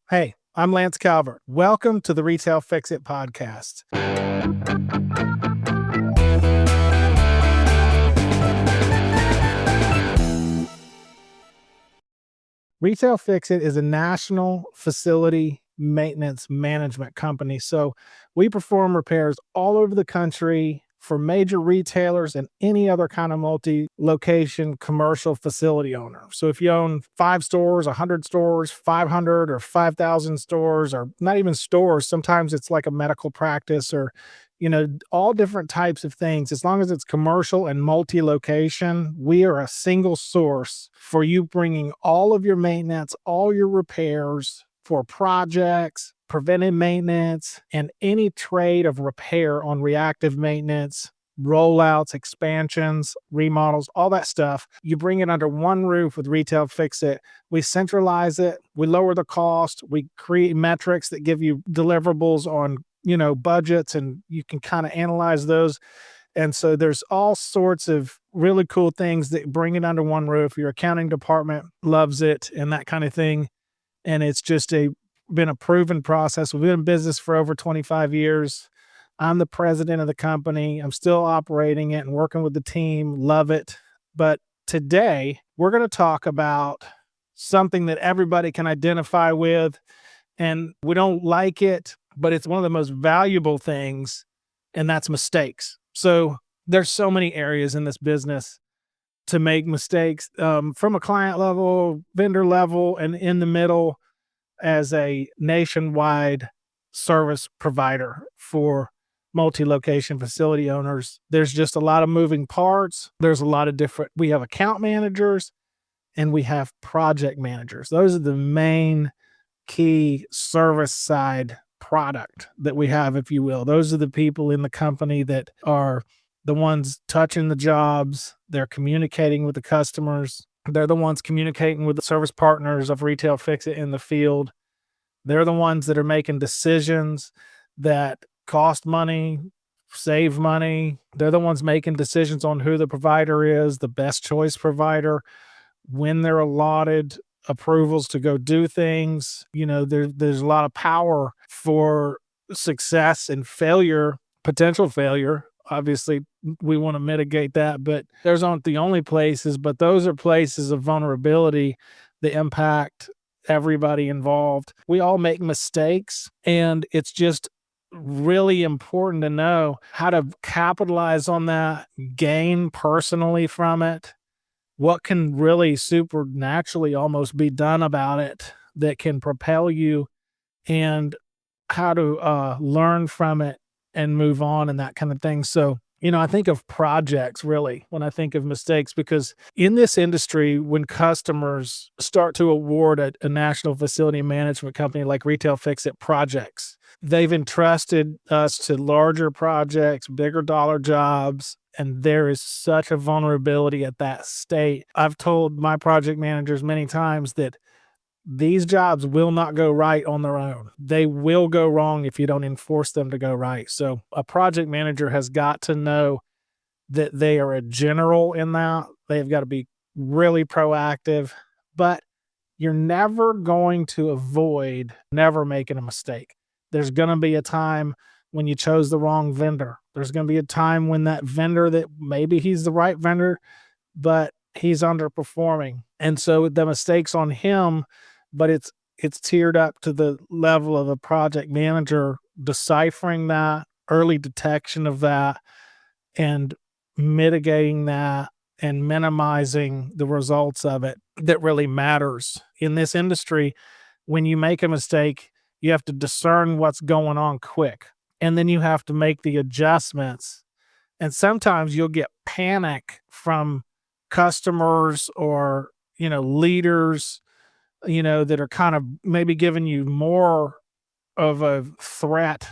Hey, I'm Lance Calvert. Welcome to the Retail Fix It podcast. Retail Fix It is a national facility maintenance management company. So we perform repairs all over the country for major retailers and any other kind of multi-location commercial facility owner. So if you own 5 stores, 100 stores, 500 or 5,000 stores, or not even stores, sometimes it's like a medical practice or all different types of things. As long as it's commercial and multi-location, we are a single source for you bringing all of your maintenance, all your repairs for projects, preventive maintenance, and any trade of repair on reactive maintenance, rollouts, expansions, remodels, all that stuff. You bring it under one roof with Retail Fix It. We centralize it. We lower the cost. We create metrics that give you deliverables on budgets, and you can kind of analyze those. And so there's all sorts of really cool things that bring it under one roof. Your accounting department loves it and that kind of thing. And it's just been a proven process. We've been in business for over 25 years. I'm the president of the company. I'm still operating it and working with the team. Love it. But today we're going to talk about something that everybody can identify with, and we don't like it, but it's one of the most valuable things, and that's mistakes. So there's so many areas in this business to make mistakes, from a client level, vendor level, and in the middle as a nationwide service provider for multi-location facility owners. There's just a lot of moving parts. There's a lot of we have account managers and we have project managers. Those are the main key service side product that we have, if you will. Those are the people in the company that are the ones touching the jobs. They're communicating with the customers. They're the ones communicating with the service partners of Retail Fix It in the field. They're the ones that are making decisions that cost money, save money. They're the ones making decisions on who the provider is, the best choice provider, when they're allotted approvals to go do things. There's a lot of power for success and failure, potential failure. Obviously, we want to mitigate that, but those aren't the only places, but those are places of vulnerability that impact everybody involved. We all make mistakes, and it's just really important to know how to capitalize on that, gain personally from it, what can really supernaturally almost be done about it that can propel you, and how to learn from it and move on and that kind of thing. So, I think of projects really when I think of mistakes, because in this industry, when customers start to award a national facility management company like Retail Fix It projects, they've entrusted us to larger projects, bigger dollar jobs, and there is such a vulnerability at that state. I've told my project managers many times that these jobs will not go right on their own. They will go wrong if you don't enforce them to go right. So a project manager has got to know that they are a general in that. They've got to be really proactive, but you're never going to avoid never making a mistake. There's going to be a time when you chose the wrong vendor. There's going to be a time when that vendor, that maybe he's the right vendor, but he's underperforming. And so the mistake's on him, but it's tiered up to the level of a project manager deciphering that, early detection of that, and mitigating that and minimizing the results of it that really matters. In this industry, when you make a mistake, you have to discern what's going on quick, and then you have to make the adjustments. And sometimes you'll get panic from customers or, leaders, that are kind of maybe giving you more of a threat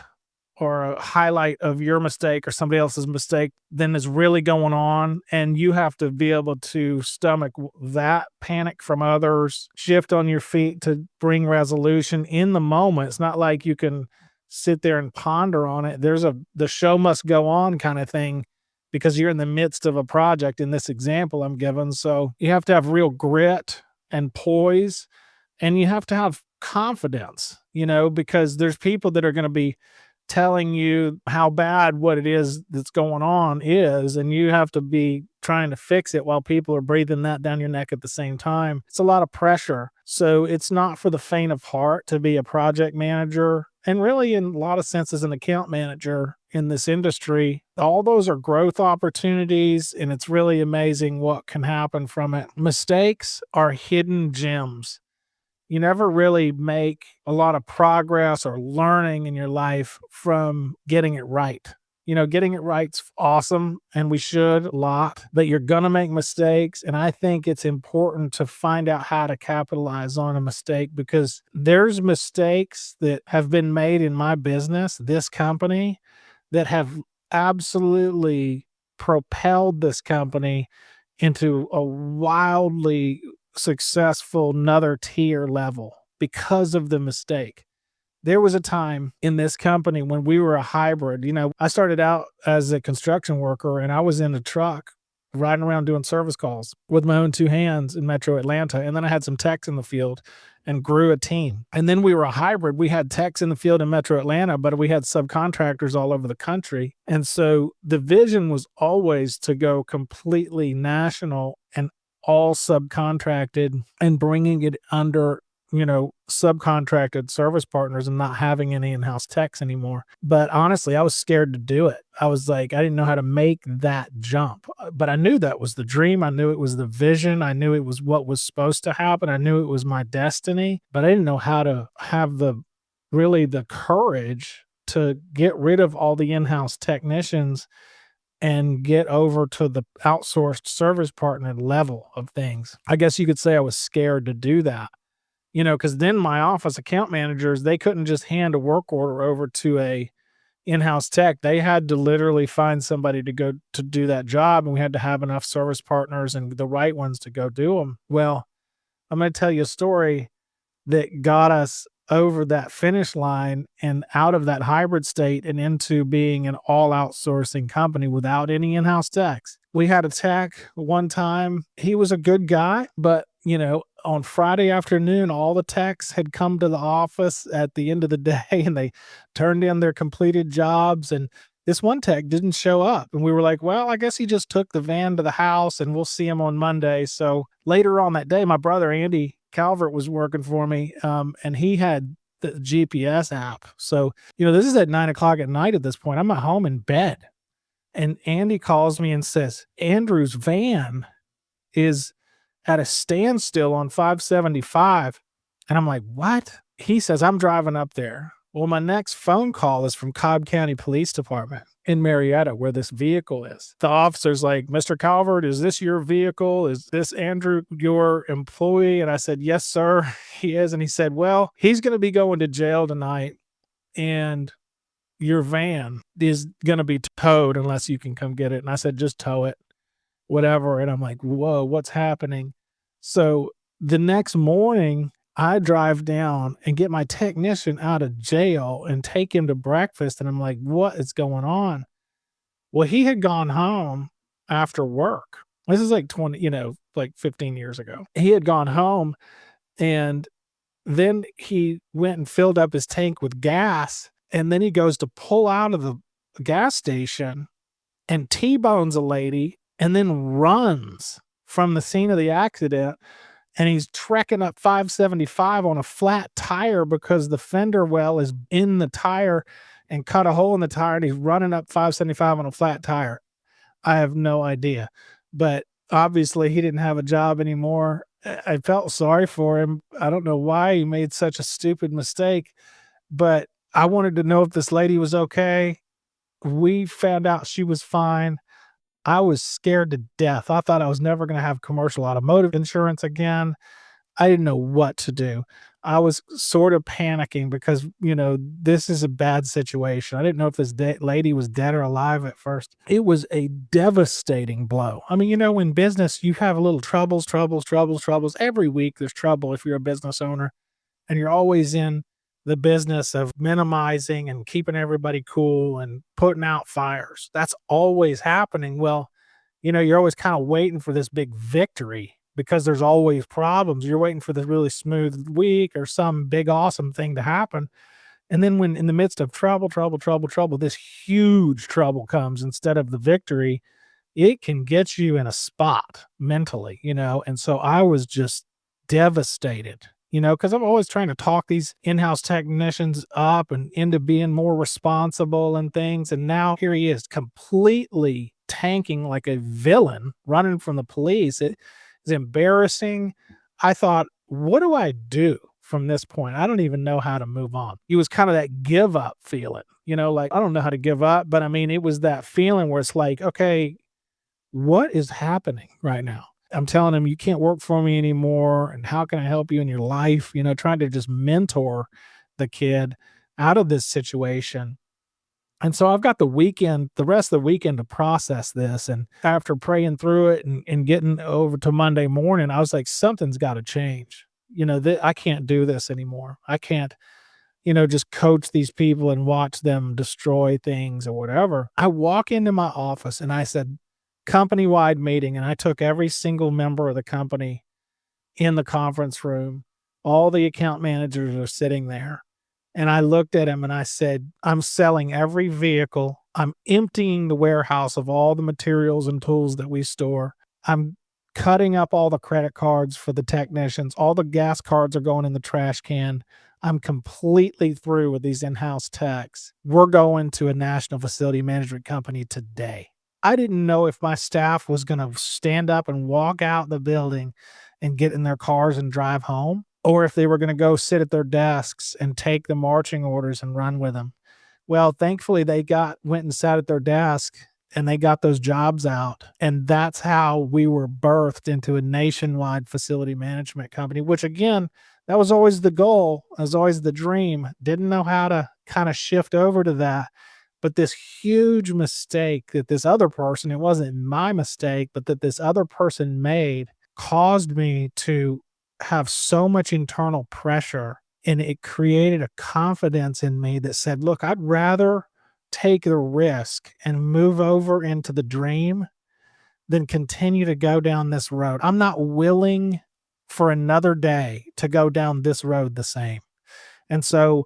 or a highlight of your mistake or somebody else's mistake than is really going on. And you have to be able to stomach that panic from others, shift on your feet to bring resolution in the moment. It's not like you can sit there and ponder on it. There's the show must go on kind of thing, because you're in the midst of a project in this example I'm given. So you have to have real grit and poise, and you have to have confidence, because there's people that are going to be telling you how bad what it is that's going on is, and you have to be trying to fix it while people are breathing that down your neck at the same time. It's a lot of pressure. So it's not for the faint of heart to be a project manager, and really in a lot of senses an account manager in this industry. All those are growth opportunities, and it's really amazing what can happen from it. Mistakes are hidden gems. You never really make a lot of progress or learning in your life from getting it right. Getting it right's awesome, and we should a lot, but you're going to make mistakes. And I think it's important to find out how to capitalize on a mistake, because there's mistakes that have been made in my business, this company, that have absolutely propelled this company into a wildly successful another tier level because of the mistake. There was a time in this company when we were a hybrid. I started out as a construction worker, and I was in a truck riding around doing service calls with my own two hands in Metro Atlanta. And then I had some techs in the field and grew a team. And then we were a hybrid. We had techs in the field in Metro Atlanta, but we had subcontractors all over the country. And so the vision was always to go completely national and all subcontracted, and bringing it under, subcontracted service partners and not having any in-house techs anymore. But honestly, I was scared to do it. I was like, I didn't know how to make that jump, but I knew that was the dream. I knew it was the vision. I knew it was what was supposed to happen. I knew it was my destiny, but I didn't know how to have the courage to get rid of all the in-house technicians and get over to the outsourced service partner level of things. I guess you could say I was scared to do that, because then my office account managers, they couldn't just hand a work order over to a in-house tech. They had to literally find somebody to go to do that job, and we had to have enough service partners and the right ones to go do them. Well, I'm going to tell you a story that got us over that finish line and out of that hybrid state and into being an all outsourcing company without any in-house techs. We had a tech one time. He was a good guy, but on Friday afternoon, all the techs had come to the office at the end of the day and they turned in their completed jobs, and this one tech didn't show up. And we were like, well, I guess he just took the van to the house and we'll see him on Monday. So later on that day, my brother, Andy Calvert, was working for me, and he had the GPS app. So, this is at 9:00 at night at this point. I'm at home in bed. And Andy calls me and says, Andrew's van is at a standstill on 575. And I'm like, what? He says, I'm driving up there. Well, my next phone call is from Cobb County Police Department in Marietta, where this vehicle is. The officer's like, Mr. Calvert, is this your vehicle? Is this Andrew, your employee? And I said, yes, sir, he is. And he said, well, he's going to be going to jail tonight, and your van is going to be towed unless you can come get it. And I said, just tow it, whatever. And I'm like, whoa, what's happening? So the next morning, I drive down and get my technician out of jail and take him to breakfast. And I'm like, what is going on? Well, he had gone home after work. This is like 15 years ago. He had gone home, and then he went and filled up his tank with gas. And then he goes to pull out of the gas station and T-bones a lady, and then runs from the scene of the accident. And he's trekking up 575 on a flat tire because the fender well is in the tire and cut a hole in the tire, and he's running up 575 on a flat tire. I have no idea, but obviously he didn't have a job anymore. I felt sorry for him. I don't know why he made such a stupid mistake, but I wanted to know if this lady was okay. We found out she was fine. I was scared to death. I thought I was never going to have commercial automotive insurance again. I didn't know what to do. I was sort of panicking because, this is a bad situation. I didn't know if this lady was dead or alive at first. It was a devastating blow. I mean, in business, you have a little troubles. Every week there's trouble if you're a business owner, and you're always in the business of minimizing and keeping everybody cool and putting out fires. That's always happening. Well, you're always kind of waiting for this big victory, because there's always problems. You're waiting for the really smooth week or some big awesome thing to happen. And then when in the midst of trouble, this huge trouble comes instead of the victory, it can get you in a spot mentally, And so I was just devastated, because I'm always trying to talk these in-house technicians up and into being more responsible and things. And now here he is completely tanking like a villain, running from the police. It is embarrassing. I thought, what do I do from this point? I don't even know how to move on. It was kind of that give up feeling, like I don't know how to give up, but I mean, it was that feeling where it's like, okay, what is happening right now? I'm telling him, you can't work for me anymore. And how can I help you in your life? Trying to just mentor the kid out of this situation. And so I've got the rest of the weekend to process this. And after praying through it and getting over to Monday morning, I was like, something's got to change. I can't do this anymore. I can't, just coach these people and watch them destroy things or whatever. I walk into my office and I said, company wide meeting. And I took every single member of the company in the conference room. All the account managers are sitting there. And I looked at him and I said, I'm selling every vehicle. I'm emptying the warehouse of all the materials and tools that we store. I'm cutting up all the credit cards for the technicians. All the gas cards are going in the trash can. I'm completely through with these in-house techs. We're going to a national facility management company today. I didn't know if my staff was going to stand up and walk out the building and get in their cars and drive home, or if they were going to go sit at their desks and take the marching orders and run with them. Well, thankfully they went and sat at their desk and they got those jobs out. And that's how we were birthed into a nationwide facility management company, which again, that was always the goal. That was always the dream. Didn't know how to kind of shift over to that. But this huge mistake that this other person, it wasn't my mistake, but that this other person made caused me to have so much internal pressure, and it created a confidence in me that said, look, I'd rather take the risk and move over into the dream than continue to go down this road. I'm not willing for another day to go down this road the same. And so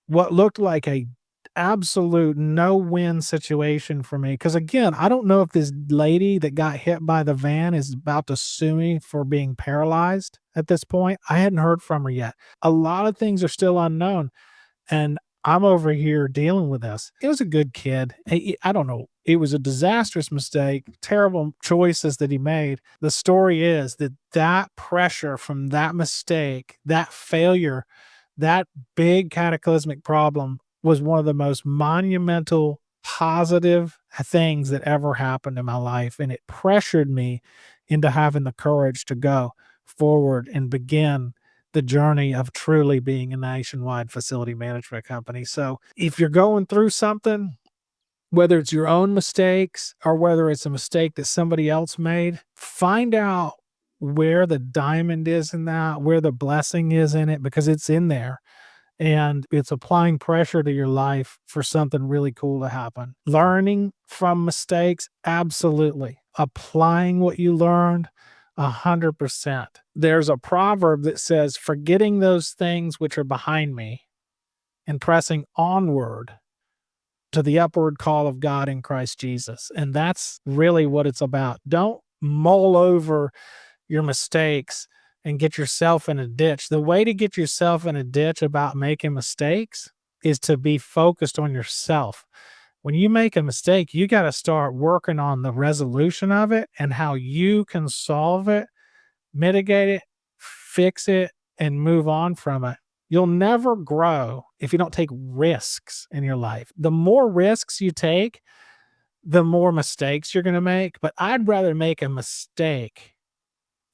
what looked like a absolute no-win situation for me, because again, I don't know if this lady that got hit by the van is about to sue me for being paralyzed at this point. I hadn't heard from her yet. A lot of things are still unknown, and I'm over here dealing with this. It was a good kid. I don't know. It was a disastrous mistake, terrible choices that he made. The story is that pressure from that mistake, that failure, that big cataclysmic problem was one of the most monumental positive things that ever happened in my life. And it pressured me into having the courage to go forward and begin the journey of truly being a nationwide facility management company. So if you're going through something, whether it's your own mistakes or whether it's a mistake that somebody else made, find out where the diamond is in that, where the blessing is in it, because it's in there. And it's applying pressure to your life for something really cool to happen. Learning from mistakes, absolutely. Applying what you learned, 100%. There's a proverb that says, forgetting those things which are behind me and pressing onward to the upward call of God in Christ Jesus. And that's really what it's about. Don't mull over your mistakes and get yourself in a ditch. The way to get yourself in a ditch about making mistakes is to be focused on yourself. When you make a mistake, you got to start working on the resolution of it and how you can solve it, mitigate it, fix it, and move on from it. You'll never grow if you don't take risks in your life. The more risks you take, the more mistakes you're going to make. But I'd rather make a mistake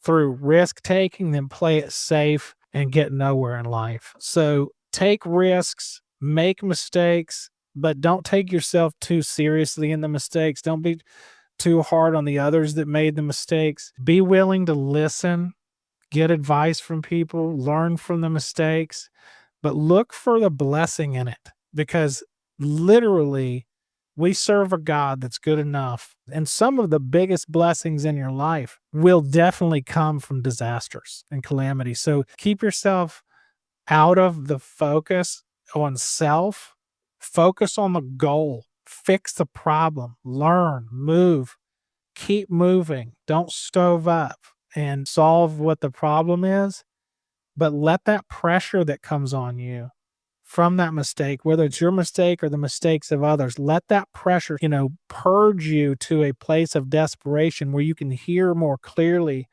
through risk taking than play it safe and get nowhere in life. So take risks, make mistakes, but don't take yourself too seriously in the mistakes. Don't be too hard on the others that made the mistakes. Be willing to listen, get advice from people, learn from the mistakes, but look for the blessing in it, because literally We serve a God that's good enough. And some of the biggest blessings in your life will definitely come from disasters and calamity. So keep yourself out of the focus on self, focus on the goal, fix the problem, learn, move, keep moving. Don't stove up and solve what the problem is, but let that pressure that comes on you from that mistake, whether it's your mistake or the mistakes of others, let that pressure, purge you to a place of desperation where you can hear more clearly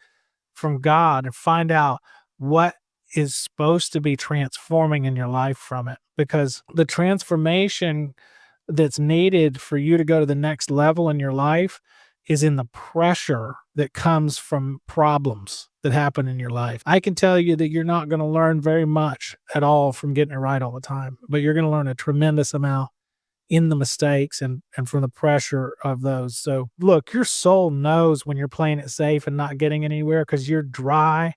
from God and find out what is supposed to be transforming in your life from it. Because the transformation that's needed for you to go to the next level in your life is in the pressure that comes from problems that happen in your life. I can tell you that you're not going to learn very much at all from getting it right all the time, but you're going to learn a tremendous amount in the mistakes and from the pressure of those. So look, your soul knows when you're playing it safe and not getting anywhere because you're dry.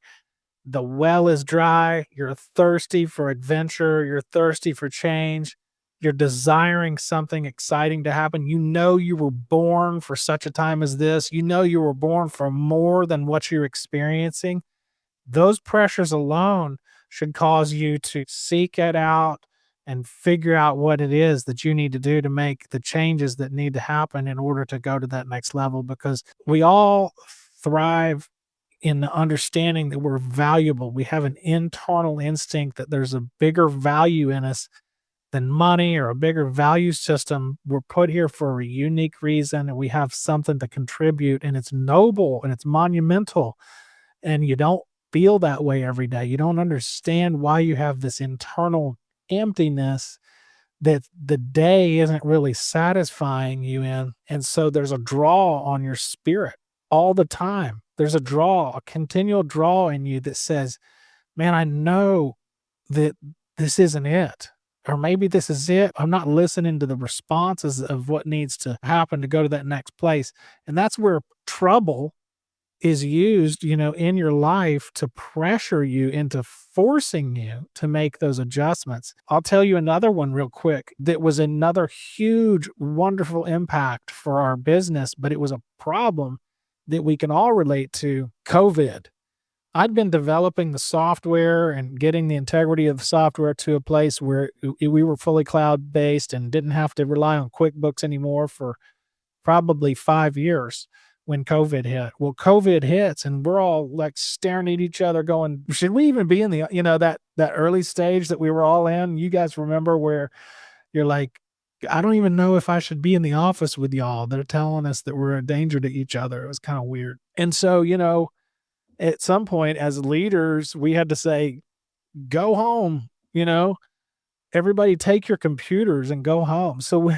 The well is dry. You're thirsty for adventure. You're thirsty for change. You're desiring something exciting to happen. You know you were born for such a time as this. You know you were born for more than what you're experiencing. Those pressures alone should cause you to seek it out and figure out what it is that you need to do to make the changes that need to happen in order to go to that next level, because we all thrive in the understanding that we're valuable. We have an internal instinct that there's a bigger value in us than money or a bigger value system. We're put here for a unique reason and we have something to contribute, and it's noble and it's monumental. And you don't feel that way every day. You don't understand why you have this internal emptiness that the day isn't really satisfying you in. And so there's a draw on your spirit all the time. There's a continual draw in you that says, man, I know that this isn't it. Or maybe this is it. I'm not listening to the responses of what needs to happen to go to that next place. And that's where trouble is used, in your life to pressure you into forcing you to make those adjustments. I'll tell you another one real quick that was another huge, wonderful impact for our business, but it was a problem that we can all relate to: COVID. I'd been developing the software and getting the integrity of the software to a place where we were fully cloud based and didn't have to rely on QuickBooks anymore for probably 5 years when COVID hit. Well, COVID hits and we're all like staring at each other going, should we even be in the, that early stage that we were all in? You guys remember where you're like, I don't even know if I should be in the office with y'all. They're telling us that we're a danger to each other. It was kind of weird. And so, at some point as leaders, we had to say, go home, everybody take your computers and go home. So,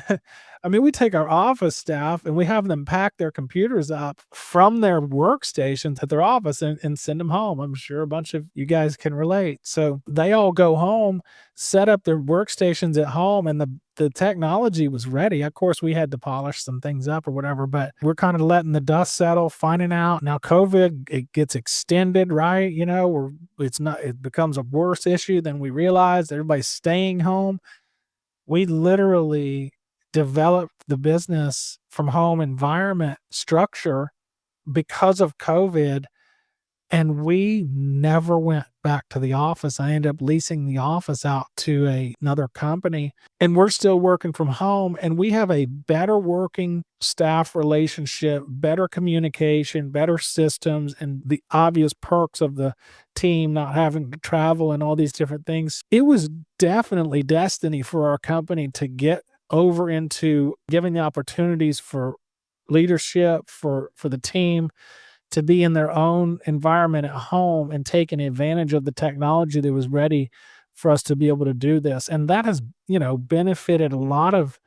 we take our office staff and we have them pack their computers up from their workstations at their office and send them home. I'm sure a bunch of you guys can relate. So they all go home, set up their workstations at home, and the technology was ready. Of course, we had to polish some things up or whatever, but we're kind of letting the dust settle, finding out now COVID, it gets extended, right? It becomes a worse issue than we realized. Everybody's staying home. We literally developed the business from home environment structure because of COVID, and we never went back to the office. I ended up leasing the office out to another company, and we're still working from home, and we have a better working staff relationship, better communication, better systems, and the obvious perks of the team not having to travel and all these different things. It was definitely destiny for our company to get over into giving the opportunities for leadership, for the team to be in their own environment at home and taking advantage of the technology that was ready for us to be able to do this. And that has, benefited a lot of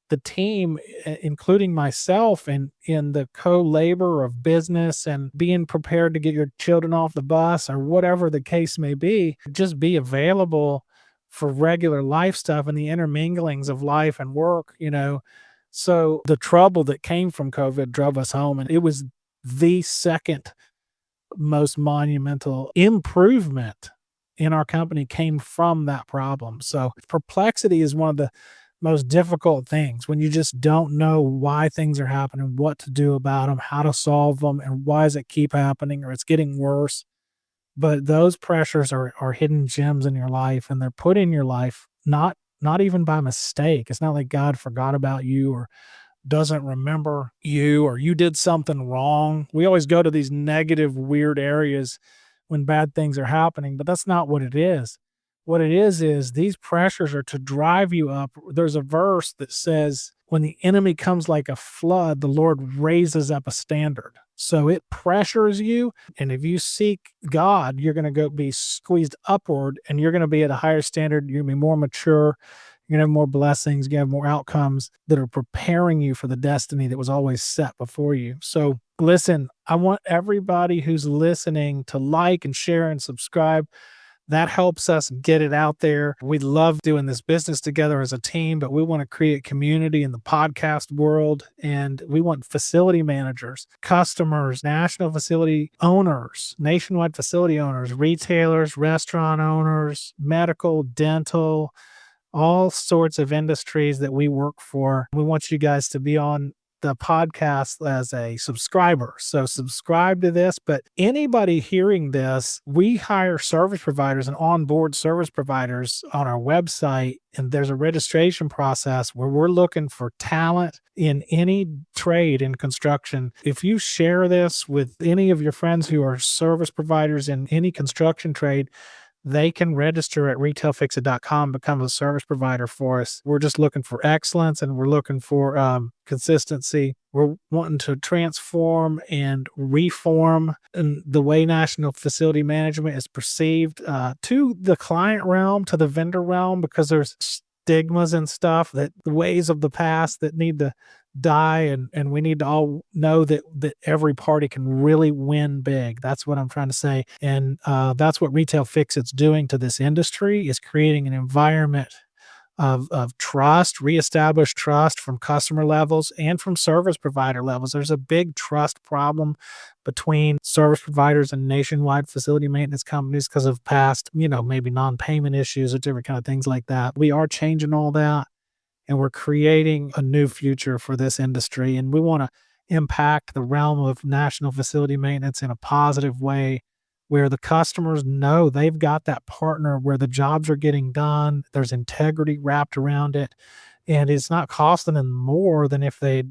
the team, including myself, and in the co-labor of business and being prepared to get your children off the bus or whatever the case may be. Just be available for regular life stuff and the interminglings of life and work. So the trouble that came from COVID drove us home, and it was the second most monumental improvement in our company came from that problem. So perplexity is one of most difficult things, when you just don't know why things are happening, what to do about them, how to solve them, and why does it keep happening or it's getting worse. But those pressures are hidden gems in your life, and they're put in your life not even by mistake. It's not like God forgot about you or doesn't remember you or you did something wrong. We always go to these negative, weird areas when bad things are happening, but that's not what it is. What it is these pressures are to drive you up. There's a verse that says, when the enemy comes like a flood, the Lord raises up a standard. So it pressures you. And if you seek God, you're going to go be squeezed upward and you're going to be at a higher standard. You're going to be more mature. You're going to have more blessings. You're going to have more outcomes that are preparing you for the destiny that was always set before you. So listen, I want everybody who's listening to like and share and subscribe. That helps us get it out there. We love doing this business together as a team, but we want to create community in the podcast world. And we want facility managers, customers, national facility owners, nationwide facility owners, retailers, restaurant owners, medical, dental, all sorts of industries that we work for. We want you guys to be on the podcast as a subscriber. So subscribe to this, but anybody hearing this, we hire service providers and onboard service providers on our website. And there's a registration process where we're looking for talent in any trade in construction. If you share this with any of your friends who are service providers in any construction trade, they can register at retailfixit.com, become a service provider for us. We're just looking for excellence and we're looking for consistency. We're wanting to transform and reform in the way national facility management is perceived to the client realm, to the vendor realm, because there's stigmas and stuff, that the ways of the past that need to die, and we need to all know that every party can really win big. That's what I'm trying to say. And that's what Retail Fix It's doing to this industry, is creating an environment of trust, reestablish trust from customer levels and from service provider levels. There's a big trust problem between service providers and nationwide facility maintenance companies because of past, maybe non-payment issues or different kind of things like that. We are changing all that, and we're creating a new future for this industry. And we want to impact the realm of national facility maintenance in a positive way, where the customers know they've got that partner where the jobs are getting done. There's integrity wrapped around it, and it's not costing them more than if they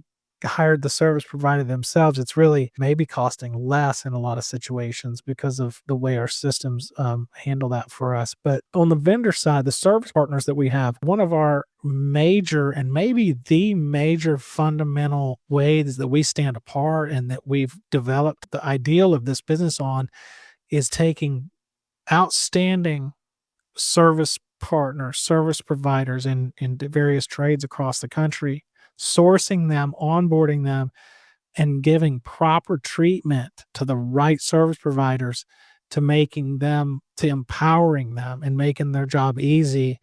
hired the service provider themselves. It's really maybe costing less in a lot of situations because of the way our systems handle that for us. But on the vendor side, the service partners that we have, one of our major and maybe the major fundamental ways that we stand apart and that we've developed the ideal of this business on is taking outstanding service partners, service providers in various trades across the country, sourcing them, onboarding them, and giving proper treatment to the right service providers, to empowering them and making their job easy,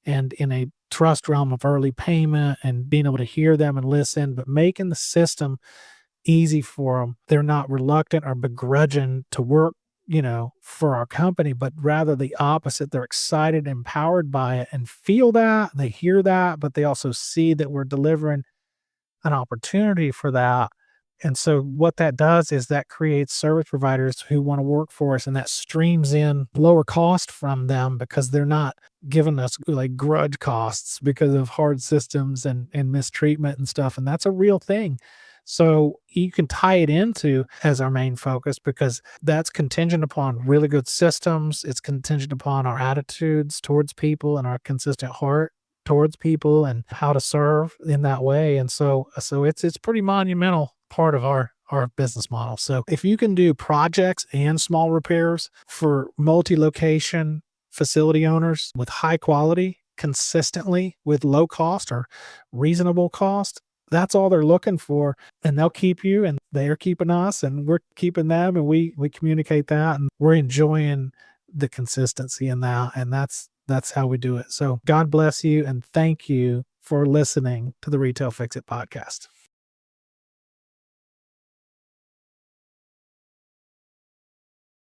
and in a trust realm of early payment and being able to hear them and listen, but making the system easy for them. They're not reluctant or begrudging to work, for our company, but rather the opposite. They're excited, empowered by it, and feel that. They hear that, but they also see that we're delivering an opportunity for that. And so what that does is that creates service providers who want to work for us, and that streams in lower cost from them because they're not giving us like grudge costs because of hard systems and mistreatment and stuff. And that's a real thing. So you can tie it into as our main focus, because that's contingent upon really good systems. It's contingent upon our attitudes towards people and our consistent heart towards people and how to serve in that way. And so it's pretty monumental part of our business model. So if you can do projects and small repairs for multi-location facility owners with high quality, consistently with low cost or reasonable cost, that's all they're looking for. And they'll keep you, and they're keeping us, and we're keeping them, and we communicate that, and we're enjoying the consistency in that. And that's how we do it. So God bless you, and thank you for listening to the Retail Fix It podcast.